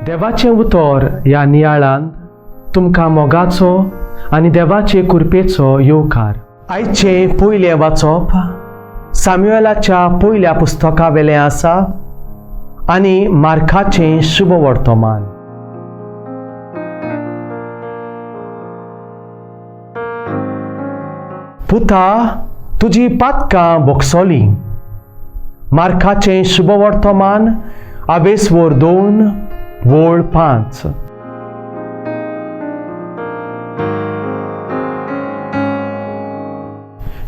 देवाचें उतर ह्या नियाळान तुमकां मोगाचो आनी देवाचे कृपेचो येवकार. आयचें पयलें वाचप सामुएलाच्या पयल्या पुस्तका वेलें आसा आनी मार्काचें शुभ वर्तमान. पुता तुजी पातकां बोगसोलीं. मार्काचें शुभ वर्तमान आबेसवोर 2 वोळ 5.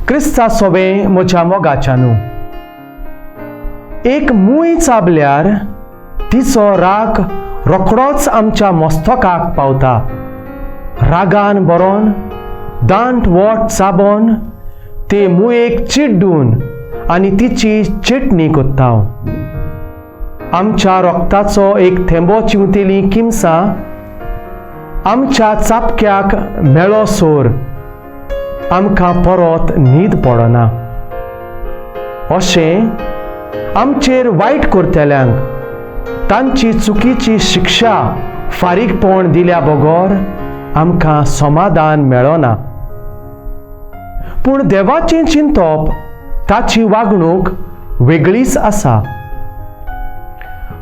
क्रिस्ता सोबे म्हज्या मोगाच्यानू. एक मूय चाबल्यार तिचो राग रोखडोच आमच्या मस्तकाक पावता. रागान बरोन दांट वोट चाबोन ते मुयेक चिड्डून आनी तिची चिटणी कोत्ता. आमच्या रोगताचो एक थेंबो चिंवतेली किमसां आमच्या चापक्याक मेळो सोर आमकां परत न्हीद पडना. अशें आमचेर वायट करतल्यांक तांची चुकीची शिक्षा फारीकपण दिल्या बगोर आमकां समाधान मेळना. पूण देवाचें चिंतप ताची वागणूक वेगळीच आसा.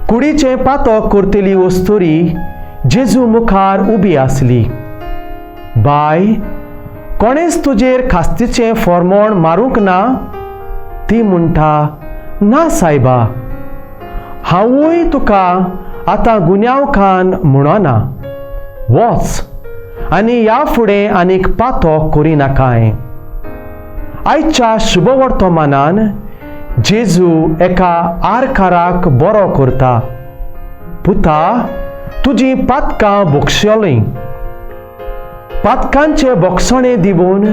कुडीचें पातक करतली वस्तुरी जेजू मुखार उबी आसली. बाय, कोणेच तुजेर खास्तीचें फॉर्मोण मारूंक ना? ती म्हणटा, ना सायबा, हांवूय तुका आतां गुन्यांवकान म्हणना. वच आनी ह्या फुडें आनीक पातक करिनाकाय. आयच्या शुभ वर्तमानान जेजू एका आरकाराक बरो करता. पुता तुजी पातकां बोगसोलीं. पातकांचे बोगसणे दिवन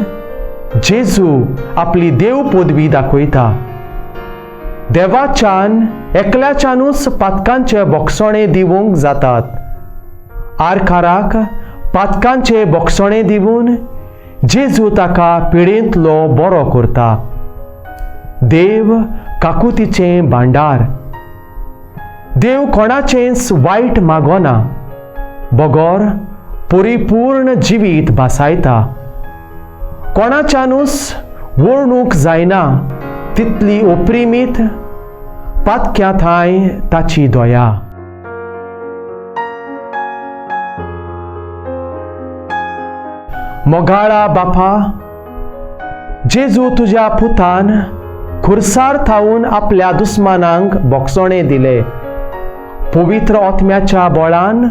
जेजू आपली देव पदवी दाखयता. देवाच्यान एकल्याच्यानूच पातकांचे बोगसणे दिवंक जातात. आरकाराक पातकांचे बोगसणे दिवन जेजू ताका पिडेंतलो बरो करता. देव काकुतीचें भांडार. देव कोणाचेंच वायट मागोना, बगोर परिपूर्ण जिवीत भासायता. कोणाच्यानूच वळणूक जायना तितली ओप्रिमीत पातक्या थाय ताची दया. मोगाळा बापा, जेजू तुज्या पुतान खुर्सार थावून आपल्या दुस्मानांक बोगसणे दिले. पवित्र आत्म्याच्या बळान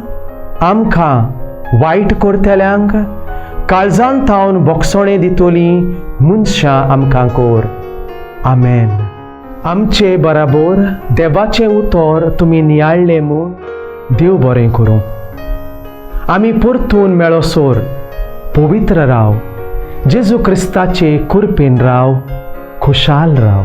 आमकां वायट करतल्यांक काळजान थावन बोगसणे दितोलीं मनशां आमकां कोर. आमेन. आमचे बराबर देवाचें उतर तुमी नियाळ्ळें म्हूण देव बरें करूं. आमी परतून मेळोसोर पवित्र राव. जेजू क्रिस्ताचे कृपेन राव, खुशाल राव.